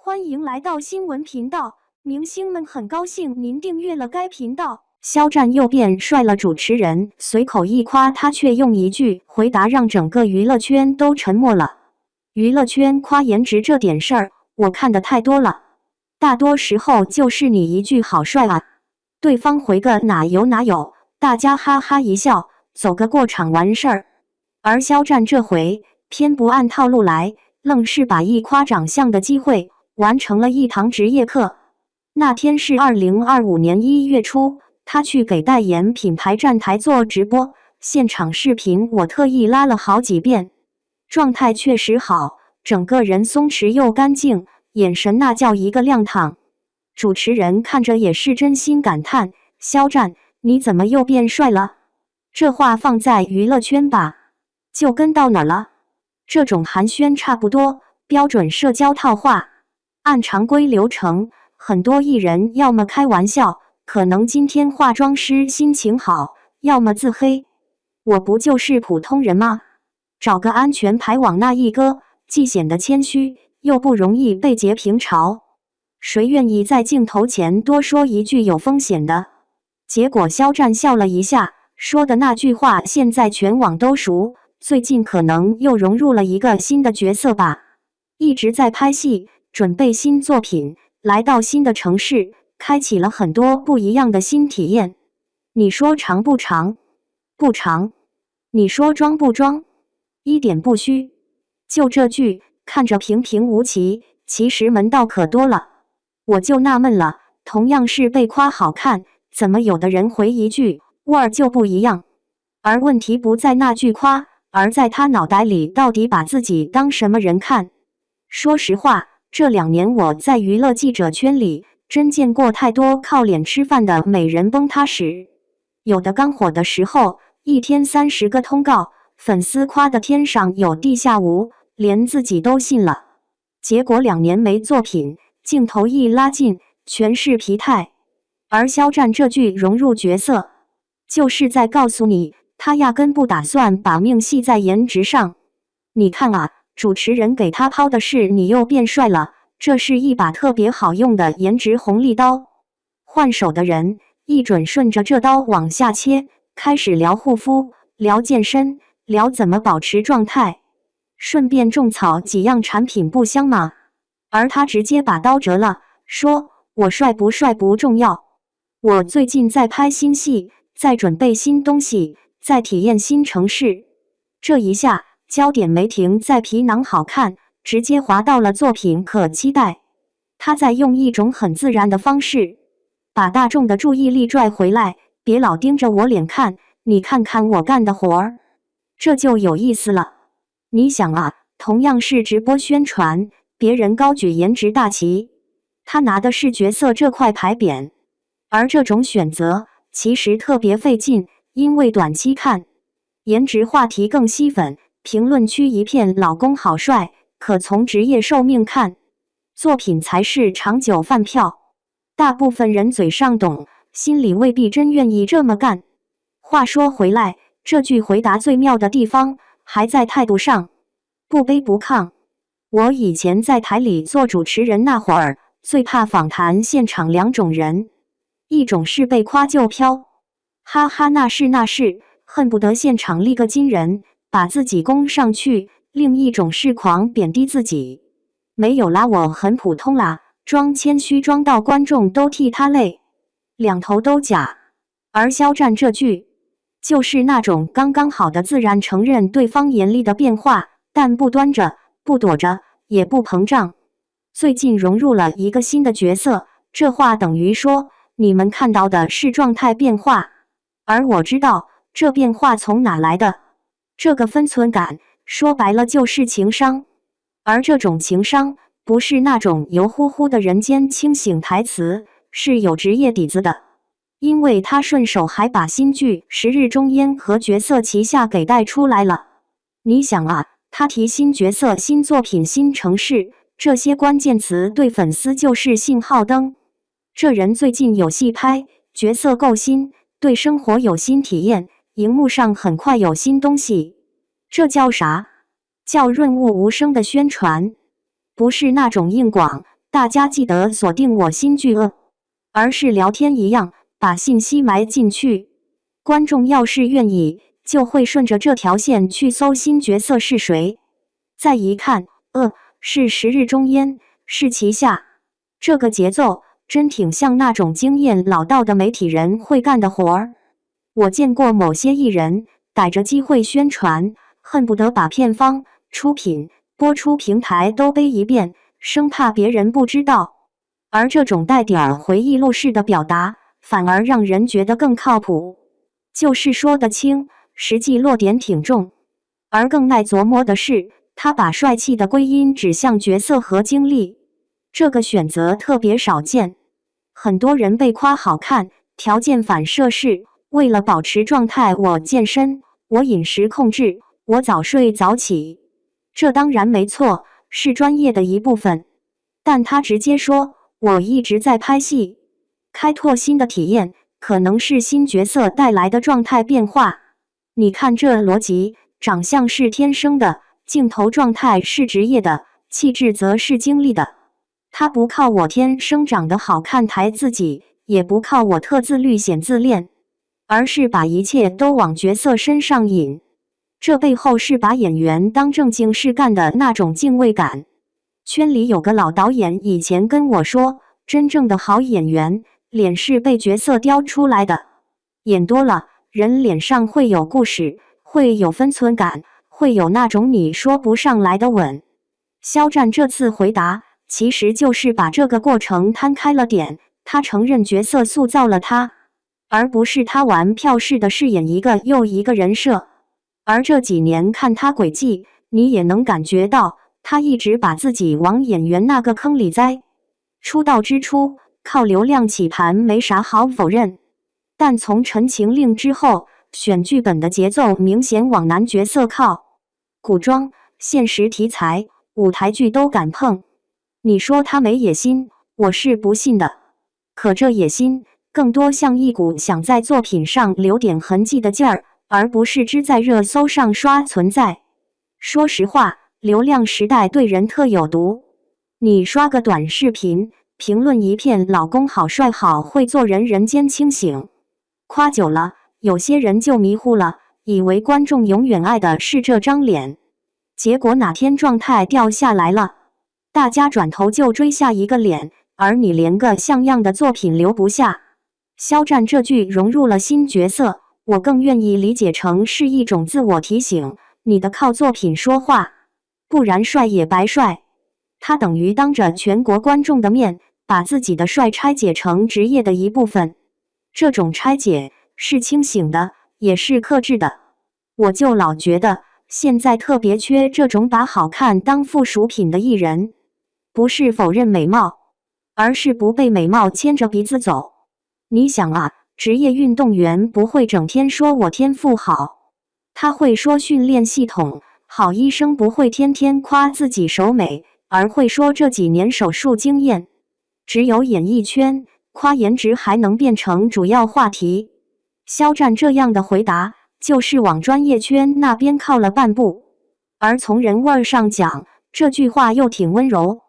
欢迎来到新闻频道，明星们很高兴您订阅了该频道。肖战又变帅了，主持人随口一夸，他却用一句回答让整个娱乐圈都沉默了。娱乐圈夸颜值这点事儿，我看的太多了，大多时候就是你一句好帅啊，对方回个哪有哪有，大家哈哈一笑，走个过场完事儿。而肖战这回偏不按套路来，愣是把一夸长相的机会完成了一堂职业课。那天是2025年1月初，他去给代言品牌站台做直播，现场视频我特意拉了好几遍，状态确实好，整个人松弛又干净，眼神那叫一个亮堂。主持人看着也是真心感叹：肖战，你怎么又变帅了？这话放在娱乐圈吧，就跟到哪儿了？这种寒暄差不多，标准社交套话。按常规流程，很多艺人要么开玩笑，可能今天化妆师心情好，要么自黑。我不就是普通人吗？找个安全牌往那一搁，既显得谦虚，又不容易被截屏嘲。谁愿意在镜头前多说一句有风险的？结果肖战笑了一下，说的那句话现在全网都熟，最近可能又融入了一个新的角色吧，一直在拍戏，准备新作品，来到新的城市，开启了很多不一样的新体验。你说长不长？不长。你说装不装？一点不虚。就这句，看着平平无奇，其实门道可多了。我就纳闷了，同样是被夸好看，怎么有的人回一句味儿就不一样？而问题不在那句夸，而在他脑袋里到底把自己当什么人看。说实话，这2年我在娱乐记者圈里真见过太多靠脸吃饭的美人崩塌史。有的刚火的时候，一天30个通告，粉丝夸的天上有地下无，连自己都信了。结果2年没作品，镜头一拉近，全是疲态。而肖战这句融入角色，就是在告诉你，他压根不打算把命系在颜值上。你看啊，主持人给他抛的是你又变帅了，这是一把特别好用的颜值红利刀。换手的人一准顺着这刀往下切，开始聊护肤，聊健身，聊怎么保持状态，顺便种草几样产品不香吗？而他直接把刀折了，说我帅不帅不重要，我最近在拍新戏，在准备新东西，在体验新城市。这一下焦点没停在皮囊好看，直接滑到了作品可期待。他在用一种很自然的方式把大众的注意力拽回来，别老盯着我脸看，你看看我干的活儿，这就有意思了。你想啊，同样是直播宣传，别人高举颜值大旗，他拿的是角色这块牌匾。而这种选择其实特别费劲，因为短期看颜值话题更吸粉，评论区一片老公好帅，可从职业寿命看，作品才是长久饭票。大部分人嘴上懂，心里未必真愿意这么干。话说回来，这句回答最妙的地方还在态度上，不卑不亢。我以前在台里做主持人那会儿，最怕访谈现场2种人，一种是被夸就飘，哈哈那是，恨不得现场立个金人，把自己攻上去；另一种是狂贬低自己，没有啦，我很普通啦，装谦虚装到观众都替他累，两头都假。而肖战这句，就是那种刚刚好的自然承认对方严厉的变化，但不端着，不躲着，也不膨胀。最近融入了一个新的角色，这话等于说，你们看到的是状态变化，而我知道这变化从哪来的。这个分寸感，说白了就是情商。而这种情商，不是那种油乎乎的人间清醒台词，是有职业底子的。因为他顺手还把新剧《十日终焉》和角色旗下给带出来了。你想啊，他提新角色、新作品、新城市，这些关键词对粉丝就是信号灯。这人最近有戏拍，角色够新，对生活有新体验，荧幕上很快有新东西。这叫啥？叫润物无声的宣传。不是那种硬广，大家记得锁定我新剧而是聊天一样，把信息埋进去。观众要是愿意，就会顺着这条线去搜新角色是谁。再一看，是时日中烟，是旗下。这个节奏真挺像那种经验老道的媒体人会干的活儿。我见过某些艺人逮着机会宣传，恨不得把片方、出品、播出平台都背一遍，生怕别人不知道。而这种带点儿回忆录式的表达，反而让人觉得更靠谱，就是说得清，实际落点挺重。而更耐琢磨的是，他把帅气的归因指向角色和经历，这个选择特别少见。很多人被夸好看，条件反射是为了保持状态，我健身，我饮食控制，我早睡早起。这当然没错，是专业的一部分。但他直接说，我一直在拍戏，开拓新的体验，可能是新角色带来的状态变化。你看这逻辑，长相是天生的，镜头状态是职业的，气质则是经历的。他不靠我天生长得好看抬自己，也不靠我特自律显自恋，而是把一切都往角色身上引。这背后是把演员当正经事干的那种敬畏感。圈里有个老导演以前跟我说，真正的好演员，脸是被角色雕出来的。演多了，人脸上会有故事，会有分寸感，会有那种你说不上来的稳。肖战这次回答，其实就是把这个过程摊开了点，他承认角色塑造了他，而不是他玩票式的饰演一个又一个人设。而这几年看他轨迹，你也能感觉到，他一直把自己往演员那个坑里栽。出道之初，靠流量起盘没啥好否认，但从《陈情令》之后，选剧本的节奏明显往男角色靠，古装、现实题材、舞台剧都敢碰。你说他没野心，我是不信的。可这野心，更多像一股想在作品上留点痕迹的劲儿，而不是只在热搜上刷存在。说实话，流量时代对人特有毒。你刷个短视频，评论一片老公好帅好会做人，人间清醒。夸久了，有些人就迷糊了，以为观众永远爱的是这张脸。结果哪天状态掉下来了，大家转头就追下一个脸，而你连个像样的作品留不下。肖战这句融入了新角色，我更愿意理解成是一种自我提醒，你得靠作品说话，不然帅也白帅。他等于当着全国观众的面，把自己的帅拆解成职业的一部分。这种拆解是清醒的，也是克制的。我就老觉得，现在特别缺这种把好看当附属品的艺人。不是否认美貌，而是不被美貌牵着鼻子走。你想啊，职业运动员不会整天说我天赋好，他会说训练系统好；医生不会天天夸自己手美，而会说这几年手术经验。只有演艺圈，夸颜值还能变成主要话题。肖战这样的回答，就是往专业圈那边靠了半步。而从人味上讲，这句话又挺温柔。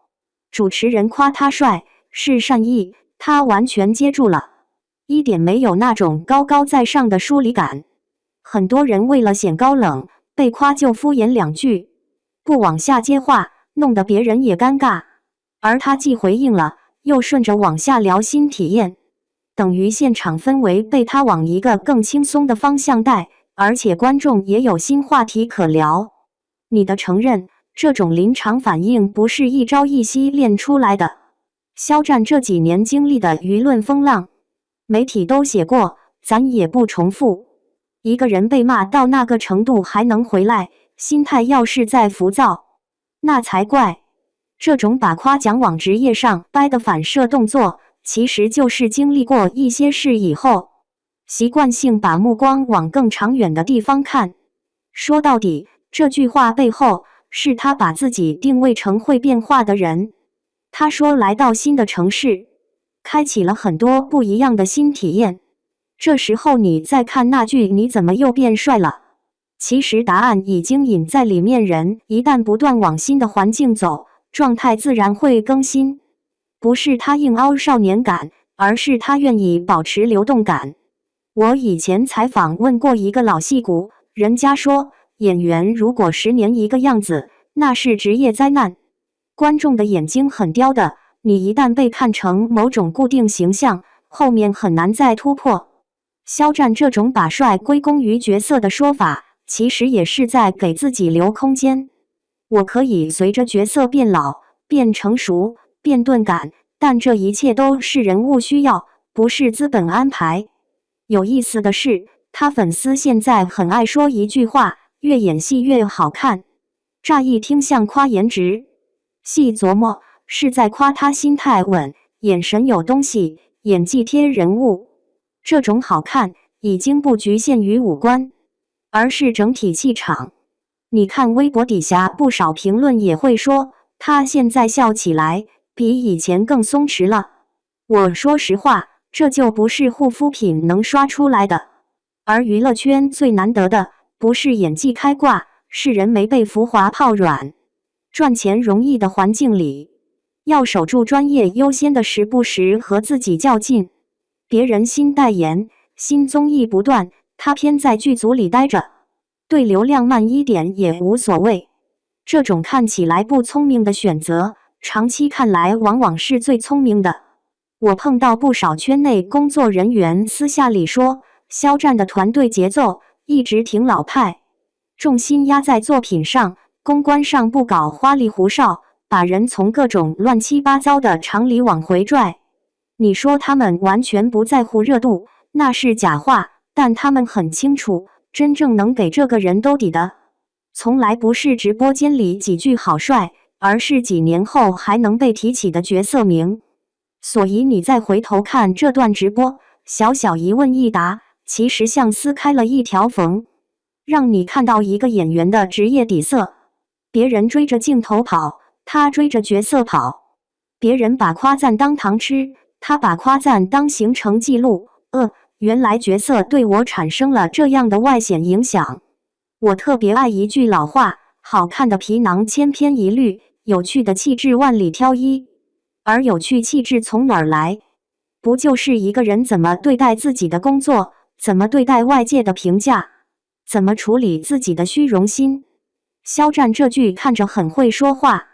主持人夸他帅，是善意，他完全接住了，一点没有那种高高在上的疏离感。很多人为了显高冷，被夸就敷衍两句，不往下接话，弄得别人也尴尬。而他既回应了，又顺着往下聊新体验，等于现场氛围被他往一个更轻松的方向带，而且观众也有新话题可聊。你得承认，这种临场反应不是一朝一夕练出来的。肖战这几年经历的舆论风浪，媒体都写过，咱也不重复。一个人被骂到那个程度还能回来，心态要是再浮躁，那才怪。这种把夸奖往职业上掰的反射动作，其实就是经历过一些事以后，习惯性把目光往更长远的地方看。说到底，这句话背后是他把自己定位成会变化的人。他说来到新的城市，开启了很多不一样的新体验。这时候你再看那句你怎么又变帅了，其实答案已经隐在里面。人一旦不断往新的环境走，状态自然会更新。不是他硬凹少年感，而是他愿意保持流动感。我以前采访问过一个老戏骨，人家说演员如果10年一个样子，那是职业灾难。观众的眼睛很刁的，你一旦被看成某种固定形象，后面很难再突破。肖战这种把帅归功于角色的说法，其实也是在给自己留空间。我可以随着角色变老、变成熟、变钝感，但这一切都是人物需要，不是资本安排。有意思的是，他粉丝现在很爱说一句话：越演戏越好看。乍一听像夸颜值，细琢磨是在夸他心态稳、眼神有东西、演技贴人物。这种好看已经不局限于五官，而是整体气场。你看微博底下不少评论也会说，他现在笑起来比以前更松弛了。我说实话，这就不是护肤品能刷出来的。而娱乐圈最难得的，不是演技开挂，是人没被浮华泡软。赚钱容易的环境里，要守住专业优先的时不时和自己较劲。别人新代言、新综艺不断，他偏在剧组里待着，对流量慢一点也无所谓。这种看起来不聪明的选择，长期看来往往是最聪明的。我碰到不少圈内工作人员私下里说，肖战的团队节奏一直挺老派，重心压在作品上，公关上不搞花里胡哨，把人从各种乱七八糟的常理往回拽。你说他们完全不在乎热度，那是假话，但他们很清楚，真正能给这个人兜底的，从来不是直播间里几句好帅，而是几年后还能被提起的角色名。所以你再回头看这段直播，小小一问一答，其实像撕开了一条缝，让你看到一个演员的职业底色。别人追着镜头跑，他追着角色跑；别人把夸赞当糖吃，他把夸赞当行程记录。原来角色对我产生了这样的外显影响。我特别爱一句老话：好看的皮囊千篇一律，有趣的气质万里挑一。而有趣气质从哪儿来？不就是一个人怎么对待自己的工作，怎么对待外界的评价，怎么处理自己的虚荣心？肖战这句看着很会说话，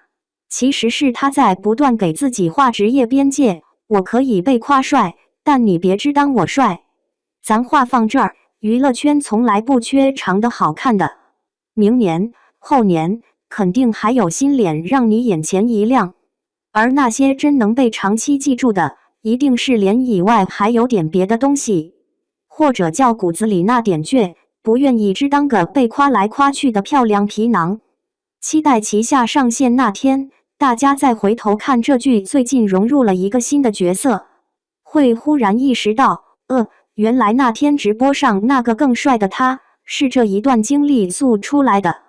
其实是他在不断给自己画职业边界。我可以被夸帅，但你别只当我帅。咱话放这儿，娱乐圈从来不缺长得好看的，明年、后年肯定还有新脸让你眼前一亮。而那些真能被长期记住的，一定是脸以外还有点别的东西，或者叫骨子里那点倔，不愿意只当个被夸来夸去的漂亮皮囊。期待旗下上线那天，大家再回头看这剧最近融入了一个新的角色，会忽然意识到，原来那天直播上那个更帅的他，是这一段经历塑出来的。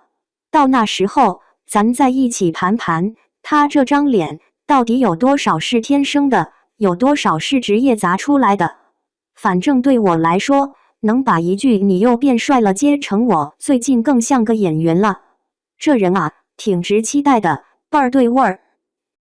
到那时候，咱再一起盘盘，他这张脸到底有多少是天生的，有多少是职业砸出来的。反正对我来说，能把一句你又变帅了接成我最近更像个演员了，这人啊，挺值期待的，倍儿对味儿。